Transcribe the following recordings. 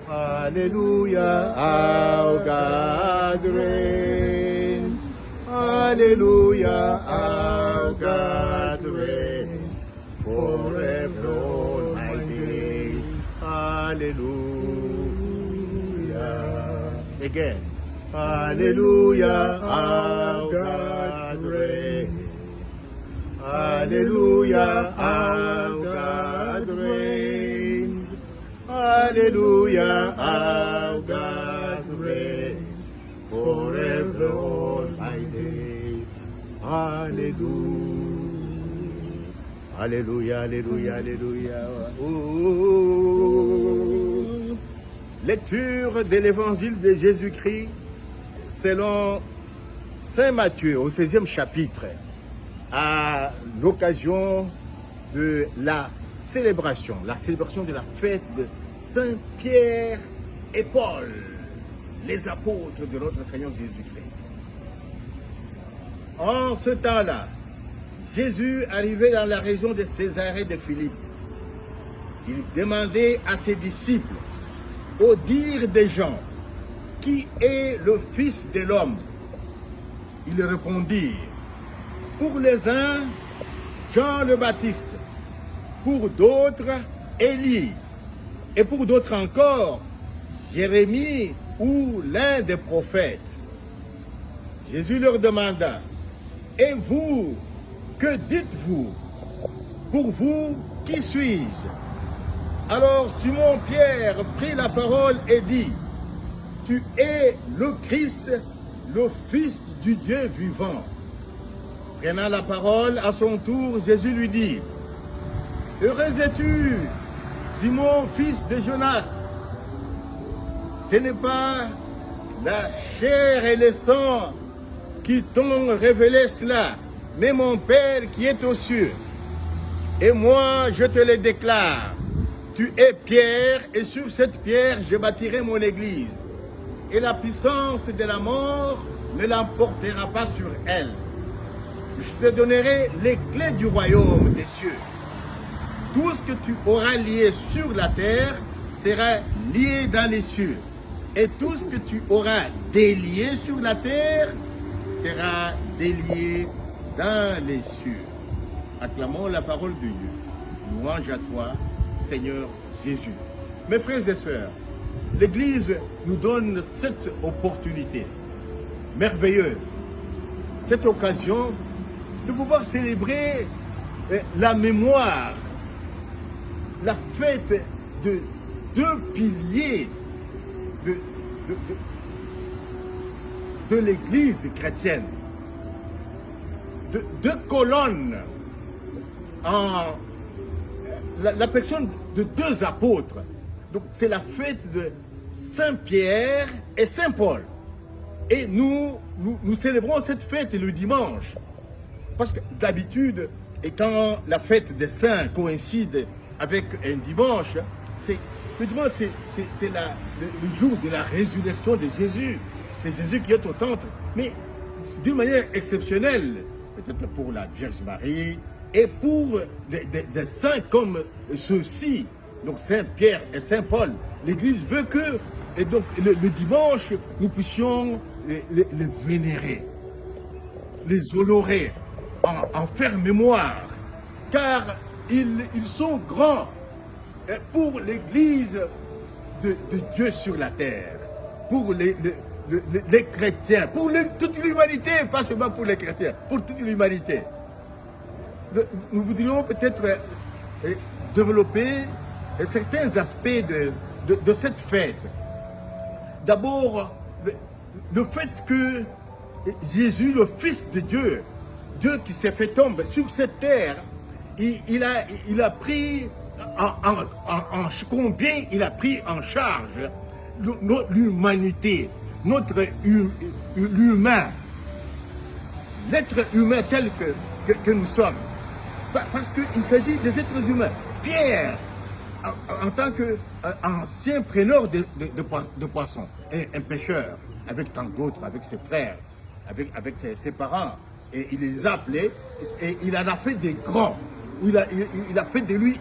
Hallelujah, our God reigns. Hallelujah, our God reigns. Forever all my days. Hallelujah. Again. Hallelujah, our God reigns. Hallelujah, our God reigns. Hallelujah, our God reigns. Forever all my days. Hallelujah. Alléluia, alléluia, alléluia. Oh. Lecture de l'évangile de Jésus-Christ selon Saint Matthieu au 16e chapitre, à l'occasion de la célébration de la fête de Saint Pierre et Paul, les apôtres de notre Seigneur Jésus-Christ. En ce temps-là, Jésus arrivait dans la région de Césarée de Philippe. Il demandait à ses disciples, au dire des gens, qui est le Fils de l'homme? Ils répondirent, pour les uns, Jean le Baptiste, pour d'autres, Élie, et pour d'autres encore, Jérémie ou l'un des prophètes. Jésus leur demanda, et vous, que dites-vous? Pour vous, qui suis-je? Alors Simon-Pierre prit la parole et dit, tu es le Christ, le Fils du Dieu vivant. Prenant la parole à son tour, Jésus lui dit, heureux es-tu, Simon, fils de Jonas. Ce n'est pas la chair et le sang qui t'ont révélé cela, mais mon Père qui est aux cieux. Et moi, je te le déclare, tu es Pierre, et sur cette pierre, je bâtirai mon église. Et la puissance de la mort ne l'emportera pas sur elle. Je te donnerai les clés du royaume des cieux. Tout ce que tu auras lié sur la terre sera lié dans les cieux. Et tout ce que tu auras délié sur la terre sera délié dans les cieux. Acclamons la parole de Dieu. Louange à toi, Seigneur Jésus. Mes frères et sœurs, l'Église nous donne cette opportunité merveilleuse, cette occasion de pouvoir célébrer la mémoire, la fête de deux piliers de l'Église chrétienne, de deux colonnes en la personne de deux apôtres. Donc c'est la fête de Saint Pierre et Saint Paul. Et nous célébrons cette fête le dimanche. Parce que d'habitude, et quand la fête des saints coïncide avec un dimanche, le dimanche c'est le jour de la résurrection de Jésus. C'est Jésus qui est au centre. Mais d'une manière exceptionnelle, peut-être pour la Vierge Marie, et pour des saints comme ceux-ci, donc Saint Pierre et Saint Paul, l'Église veut que, et donc le dimanche, nous puissions les vénérer, les honorer, en faire mémoire, car ils sont grands pour l'Église de Dieu sur la terre, pour les chrétiens, pour toute l'humanité, pas seulement pour les chrétiens, pour toute l'humanité. Nous voudrions peut-être développer certains aspects de cette fête. D'abord, le fait que Jésus, le Fils de Dieu, Dieu qui s'est fait homme sur cette terre, il a pris combien il a pris en charge l'humanité, l'humain, l'être humain tel que nous sommes. Parce qu'il s'agit des êtres humains. Pierre, en tant qu'ancien preneur de poissons, un pêcheur, avec tant d'autres, avec ses frères, avec ses parents, et il les a appelés, et il en a fait des grands. Il a fait de lui,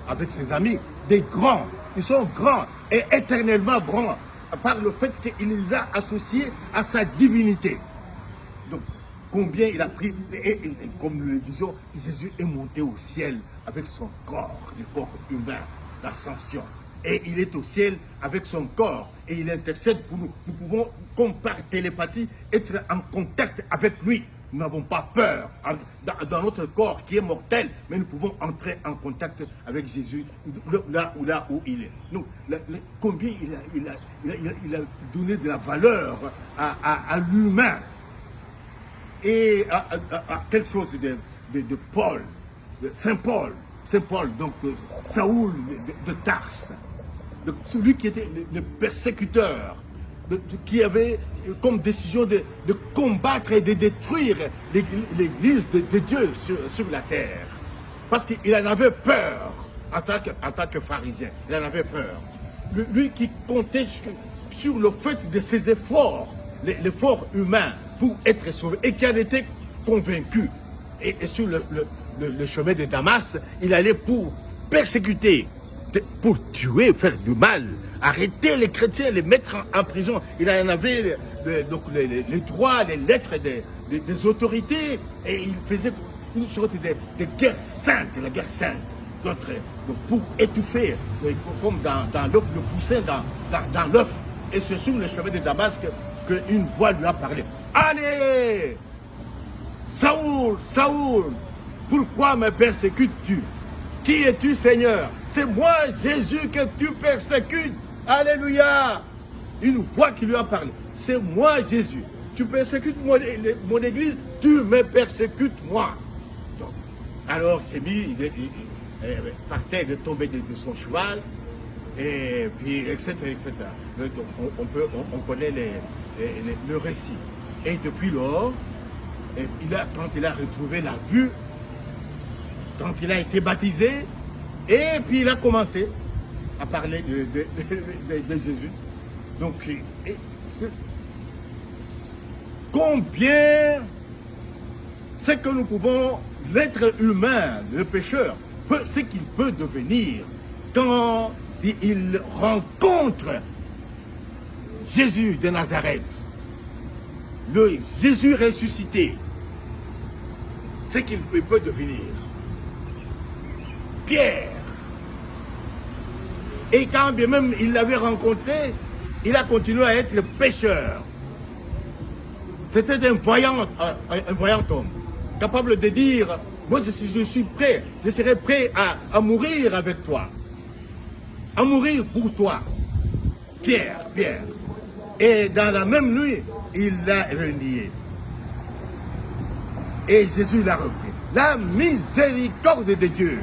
avec ses amis, des grands Ils sont grands et éternellement grands par le fait qu'il les a associés à sa divinité. Donc, combien il a pris, et comme nous le disions, Jésus est monté au ciel avec son corps, le corps humain, l'ascension. Et il est au ciel avec son corps et il intercède pour nous. Nous pouvons, comme par télépathie, être en contact avec lui. Nous n'avons pas peur dans notre corps qui est mortel, mais nous pouvons entrer en contact avec Jésus là où il est. Donc, combien il a donné de la valeur à l'humain et à quelque chose de Paul, de Saint Paul, donc Saoul de Tarse, celui qui était le persécuteur, qui avait comme décision de combattre et de détruire l'église de Dieu sur la terre. Parce qu'il en avait peur en tant que pharisien. Il en avait peur. Lui qui comptait sur le fait de ses efforts, l'effort humain pour être sauvé, et qui en était convaincu. Et sur le chemin de Damas, il allait pour persécuter, pour tuer, faire du mal, arrêter les chrétiens, les mettre en prison. Il en avait donc les droits, les lettres des autorités, et il faisait une sorte de guerre sainte, la guerre sainte. Donc pour étouffer, comme dans l'œuf, le poussin dans l'œuf. Et c'est sur le chemin de Damas qu'une voix lui a parlé. Allez, Saoul, Saoul, pourquoi me persécutes-tu? Qui es-tu, Seigneur? C'est moi, Jésus, que tu persécutes. Alléluia. Une voix qui lui a parlé. C'est moi, Jésus. Tu persécutes mon église, tu me persécutes moi. Donc, alors, c'est mis, il partait de tomber de son cheval, et puis, etc., etc. Donc, on connaît le récit. Et depuis lors, quand il a retrouvé la vue, quand il a été baptisé, et puis il a commencé à parler de Jésus. Donc, combien c'est que nous pouvons, l'être humain, le pécheur, ce qu'il peut devenir quand il rencontre Jésus de Nazareth, le Jésus ressuscité, ce qu'il peut devenir. Pierre. Et quand bien même il l'avait rencontré, il a continué à être le pécheur. C'était un voyant homme, capable de dire, moi je suis prêt, je serai prêt à mourir avec toi, à mourir pour toi. Pierre. Et dans la même nuit, il l'a renié. Et Jésus l'a repris. La miséricorde de Dieu,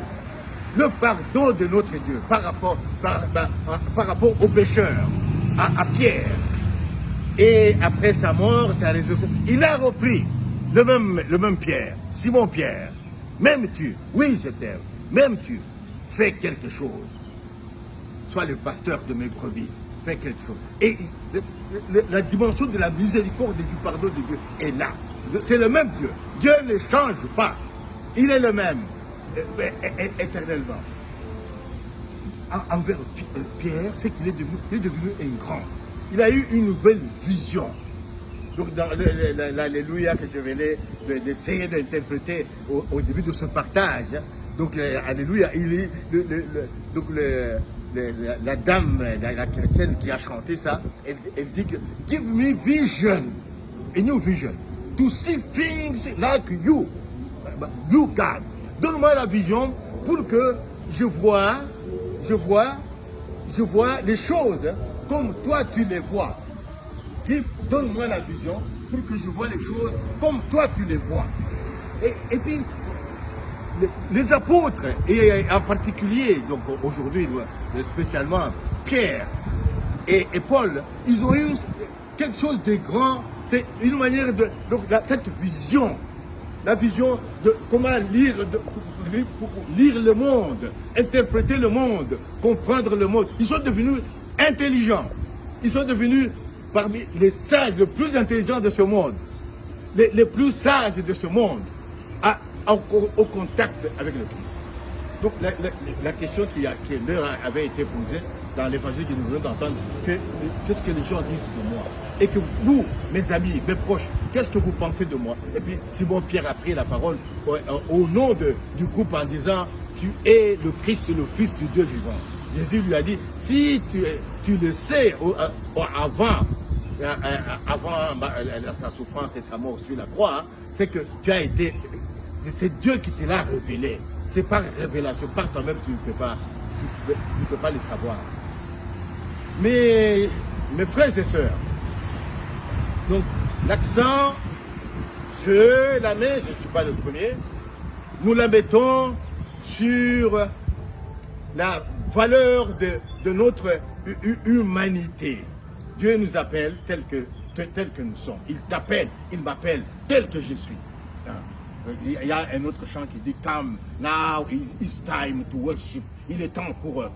le pardon de notre Dieu par rapport aux pécheurs, à Pierre. Et après sa mort, sa résurrection, il a repris le même Pierre, Simon Pierre. M'aimes-tu? Oui, je t'aime. M'aimes-tu? Fais quelque chose. Sois le pasteur de mes brebis. Fais quelque chose. Et la dimension de la miséricorde et du pardon de Dieu est là. C'est le même Dieu. Dieu ne change pas. Il est le même. Éternellement. Envers Pierre, c'est qu'il est devenu un grand. Il a eu une nouvelle vision. Donc dans l'Alléluia que je venais d'essayer d'interpréter au début de ce partage, donc Alléluia, donc la dame, la chrétienne qui a chanté ça, elle dit que give me vision, a new vision, to see things like you, God. Donne-moi la vision pour que je vois les choses comme toi tu les vois. Donne-moi la vision pour que je vois les choses comme toi tu les vois. Et puis, les apôtres, et en particulier, donc aujourd'hui, spécialement Pierre et Paul, ils ont eu quelque chose de grand. C'est une manière de... Donc, cette vision, la vision de comment lire le monde, interpréter le monde, comprendre le monde. Ils sont devenus intelligents. Ils sont devenus parmi les sages les plus intelligents de ce monde. Les plus sages de ce monde au contact avec le Christ. Donc la question qui leur avait été posée, dans l'évangile que nous venons d'entendre, qu'est-ce que les gens disent de moi. Et que vous, mes amis, mes proches, qu'est-ce que vous pensez de moi? Et puis Simon-Pierre a pris la parole au nom du groupe en disant, tu es le Christ, le Fils du Dieu vivant. Jésus lui a dit, si tu le sais avant sa souffrance et sa mort sur la croix, hein, c'est que tu as été, c'est Dieu qui te l'a révélé. C'est par révélation, par toi-même tu ne peux pas le savoir. Mais mes frères et sœurs, donc l'accent, je la mets, je ne suis pas le premier, nous la mettons sur la valeur de notre humanité. Dieu nous appelle tel que nous sommes. Il t'appelle, il m'appelle tel que je suis. Il y a un autre chant qui dit « Come, now it's time to worship ». Il est temps pour...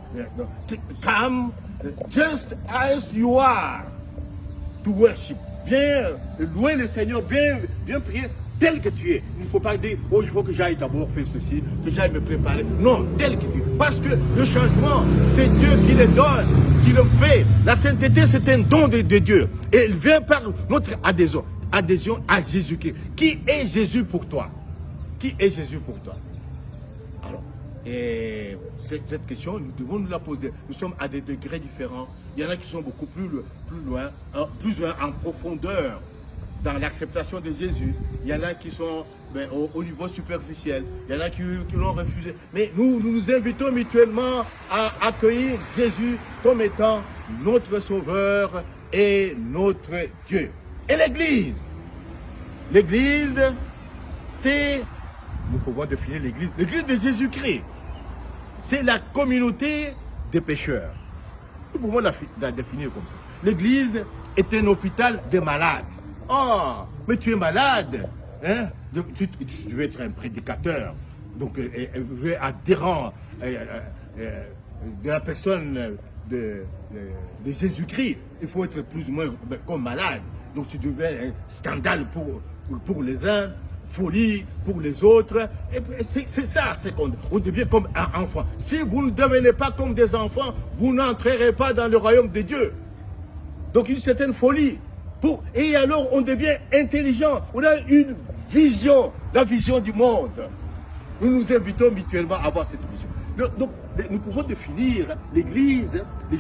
come, just as you are, to worship. Viens louer le Seigneur, viens prier tel que tu es. Il ne faut pas dire « Oh, il faut que j'aille d'abord faire ceci, que j'aille me préparer ». Non, tel que tu es. Parce que le changement, c'est Dieu qui le donne, qui le fait. La sainteté, c'est un don de Dieu. Et il vient par notre adhésion à Jésus-Christ. Qui est Jésus pour toi? Qui est Jésus pour toi? Alors, et cette question, nous devons nous la poser. Nous sommes à des degrés différents. Il y en a qui sont beaucoup plus loin en profondeur dans l'acceptation de Jésus. Il y en a qui sont au niveau superficiel. Il y en a qui l'ont refusé. Mais nous invitons mutuellement à accueillir Jésus comme étant notre Sauveur et notre Dieu. Et l'Église, c'est, nous pouvons définir l'Église de Jésus-Christ. C'est la communauté des pécheurs. Nous pouvons la définir comme ça. L'Église est un hôpital des malades. Oh, mais tu es malade, hein? Tu veux être un prédicateur, donc adhérent de la personne de Jésus-Christ. Il faut être plus ou moins comme malade. Donc tu deviens un scandale pour les uns, folie pour les autres. C'est ça, c'est qu'on devient comme un enfant. Si vous ne devenez pas comme des enfants, vous n'entrerez pas dans le royaume de Dieu. Donc une certaine folie. Et alors on devient intelligent. On a une vision, la vision du monde. Nous nous invitons mutuellement à avoir cette vision. Donc nous pouvons définir l'Église de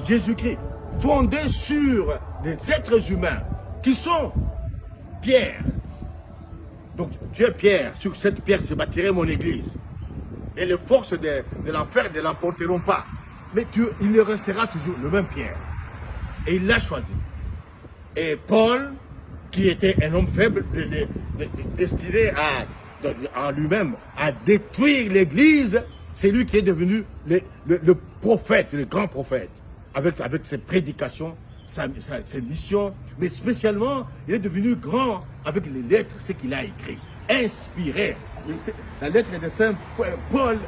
Jésus-Christ, fondée sur des êtres humains qui sont Pierre. Donc Dieu Pierre, sur cette pierre je bâtirai mon Église. Et les forces de l'enfer ne l'emporteront pas. Mais il restera toujours le même Pierre. Et il l'a choisi. Et Paul, qui était un homme faible, destiné en lui-même à détruire l'Église, c'est lui qui est devenu le prophète, le grand prophète, avec ses prédications, ses missions, mais spécialement, il est devenu grand avec les lettres, ce qu'il a écrit, inspiré. La lettre de Saint Paul,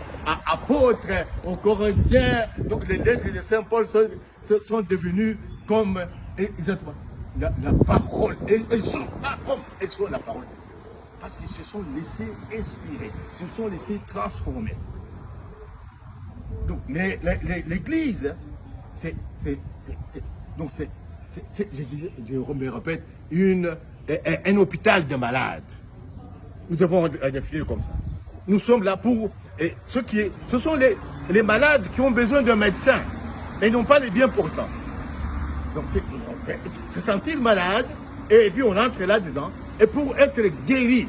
apôtre aux Corinthiens, donc les lettres de Saint Paul sont devenues comme exactement la parole. Elles sont pas comme elles sont la parole de Dieu. Parce qu'ils se sont laissés inspirer, se sont laissés transformer. Donc l'Église, je me répète, un hôpital de malades. Nous devons définir comme ça. Nous sommes là pour ce sont les malades qui ont besoin d'un médecin, mais non pas les bien portants. Donc se sentir malade, et puis on entre là-dedans, et pour être guéri,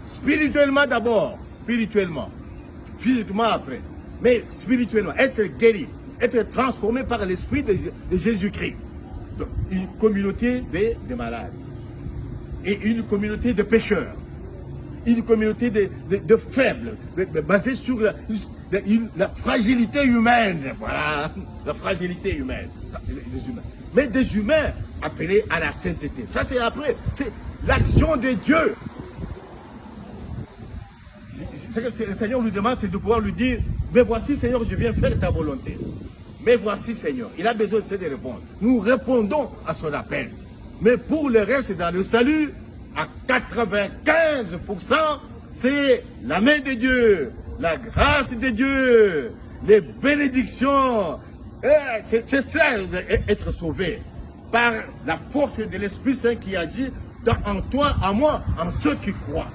spirituellement d'abord, physiquement après, mais spirituellement, être guéri, être transformé par l'esprit de Jésus-Christ. Donc, une communauté de malades, et une communauté de pécheurs, une communauté de faibles, basée sur la fragilité humaine, voilà, la fragilité humaine, des humains. Mais des humains appelés à la sainteté. Ça c'est après, c'est l'action de Dieu. Ce que le Seigneur lui demande, c'est de pouvoir lui dire, mais voici Seigneur, je viens faire ta volonté. Mais voici Seigneur, il a besoin de répondre. Nous répondons à son appel. Mais pour le reste, dans le salut, à 95%, c'est la main de Dieu, la grâce de Dieu, les bénédictions. C'est cela, être sauvé par la force de l'Esprit Saint qui agit en toi, en moi, en ceux qui croient.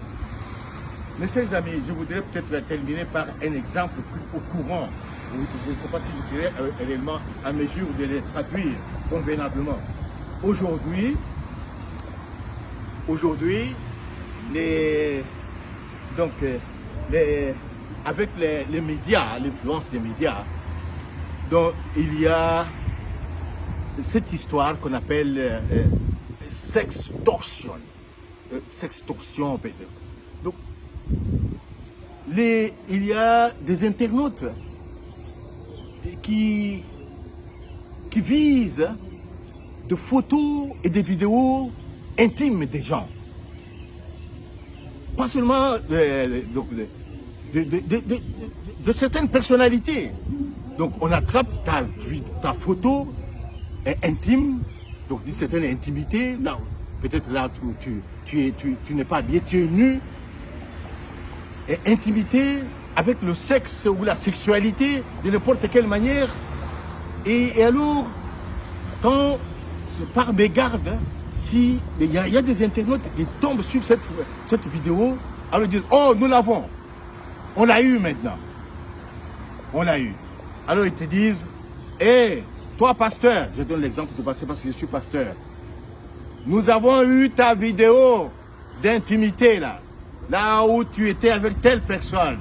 Mes chers amis, je voudrais peut-être terminer par un exemple au courant. Je ne sais pas si je serai réellement en mesure de les traduire convenablement. Aujourd'hui, avec les médias, l'influence des médias, donc il y a cette histoire qu'on appelle sextorsion. Sextorsion, peut-être. Donc, il y a des internautes qui visent de photos et de vidéos intimes des gens. Pas seulement de certaines personnalités. Donc on attrape ta photo intime, donc d'une certaine intimité. Peut-être là tu n'es pas habillé, tu es nu. Et intimité avec le sexe ou la sexualité de n'importe quelle manière. Et alors, quand c'est par mégarde, si il y a des internautes qui tombent sur cette vidéo, alors ils disent, oh, nous l'avons, on l'a eu maintenant, on l'a eu. Alors ils te disent, hé, toi pasteur, je donne l'exemple de pasteur parce que je suis pasteur, nous avons eu ta vidéo d'intimité là où tu étais avec telle personne,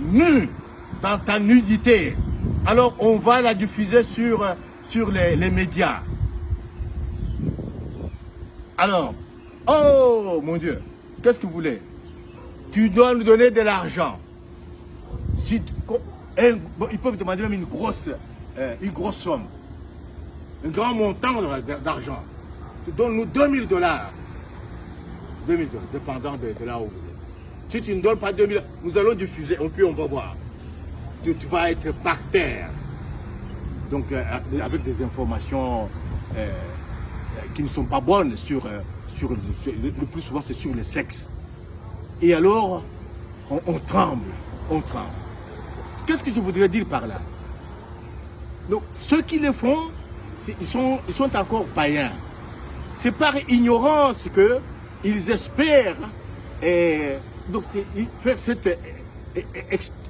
nu, dans ta nudité. Alors on va la diffuser sur les médias. Alors, oh mon Dieu, qu'est-ce que vous voulez? Tu dois nous donner de l'argent. Si ils peuvent demander même une grosse somme, un grand montant d'argent. Donne-nous $2000. $2000, dépendant de là où vous êtes. Si tu ne donnes pas 2000, nous allons diffuser, puis on va voir. Tu vas être par terre. Donc, avec des informations qui ne sont pas bonnes le plus souvent c'est sur le sexe. Et alors, on tremble, Qu'est-ce que je voudrais dire par là? Donc, ceux qui le font, ils sont encore païens. C'est par ignorance qu'ils espèrent donc faire cette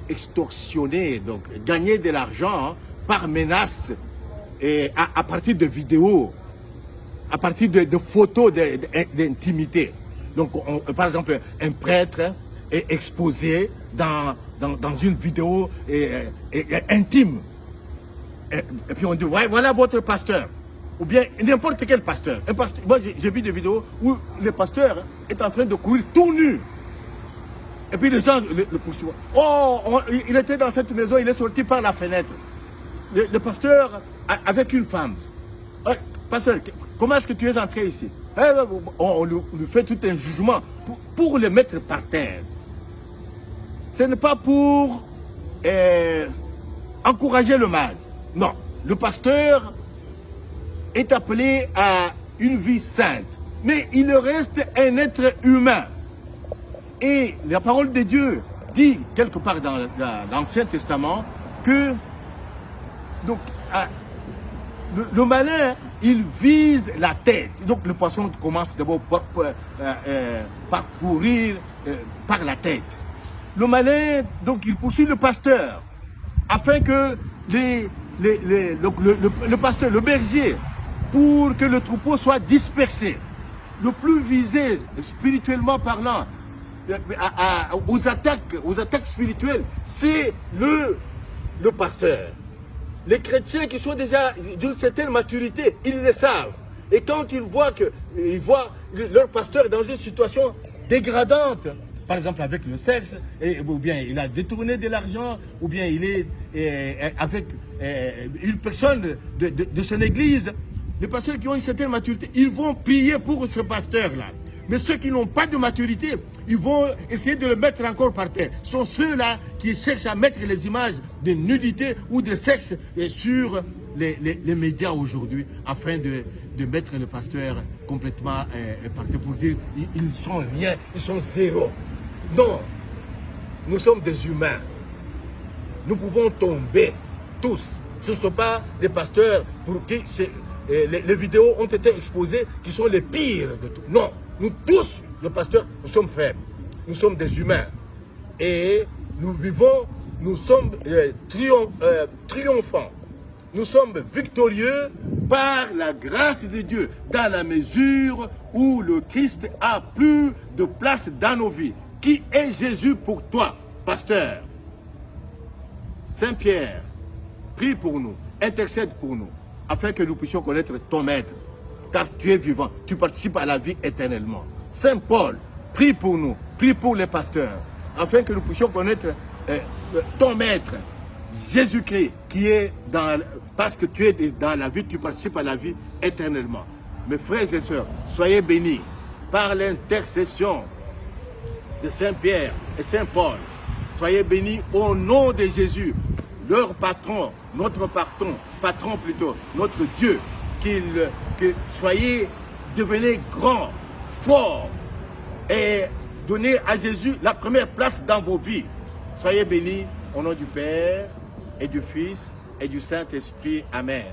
extorsionner, donc gagner de l'argent par menace à partir de vidéos, à partir de photos d'intimité. Donc, par exemple, un prêtre est exposé dans une vidéo intime. Et puis on dit, ouais, voilà votre pasteur. Ou bien n'importe quel pasteur. Moi, j'ai vu des vidéos où le pasteur est en train de courir tout nu. Et puis les gens le poursuivent. Oh, il était dans cette maison, il est sorti par la fenêtre. Le pasteur avec une femme. Pasteur, comment est-ce que tu es entré ici? On lui fait tout un jugement pour le mettre par terre. Ce n'est pas pour encourager le mal. Non, le pasteur est appelé à une vie sainte. Mais il reste un être humain. Et la parole de Dieu dit quelque part dans l'Ancien Testament que donc, le malin, il vise la tête. Donc le poisson commence d'abord par courir par la tête. Le malin, donc il poursuit le pasteur afin que le pasteur, le berger, pour que le troupeau soit dispersé. Le plus visé, spirituellement parlant, aux attaques spirituelles, c'est le pasteur. Les chrétiens qui sont déjà d'une certaine maturité, ils le savent. Et quand ils voient leur pasteur dans une situation dégradante, par exemple avec le sexe, ou bien il a détourné de l'argent, ou bien il est avec une personne de son église, les pasteurs qui ont une certaine maturité, ils vont prier pour ce pasteur-là. Mais ceux qui n'ont pas de maturité, ils vont essayer de le mettre encore par terre. Ce sont ceux-là qui cherchent à mettre les images de nudité ou de sexe sur les médias aujourd'hui, afin de mettre le pasteur complètement par terre pour dire ils ne sont rien, ils sont zéro. Non, nous sommes des humains. nous pouvons tomber tous. Ce ne sont pas les pasteurs pour qui les vidéos ont été exposées qui sont les pires de tout. Non, nous tous, les pasteurs, nous sommes faibles. Nous sommes des humains. Et nous vivons, nous sommes triomphants. Nous sommes victorieux par la grâce de Dieu, dans la mesure où le Christ a plus de place dans nos vies. Qui est Jésus pour toi, pasteur? Saint-Pierre, prie pour nous, intercède pour nous, afin que nous puissions connaître ton maître, car tu es vivant, tu participes à la vie éternellement. Saint Paul, prie pour nous, prie pour les pasteurs, afin que nous puissions connaître ton maître, Jésus-Christ, qui est dans, parce que tu es dans la vie, tu participes à la vie éternellement. Mes frères et sœurs, soyez bénis par l'intercession de Saint-Pierre et Saint-Paul. Soyez bénis au nom de Jésus, leur patron, notre patron plutôt, notre Dieu, que soyez, devenez grands, forts et donnez à Jésus la première place dans vos vies. Soyez bénis au nom du Père et du Fils et du Saint-Esprit. Amen.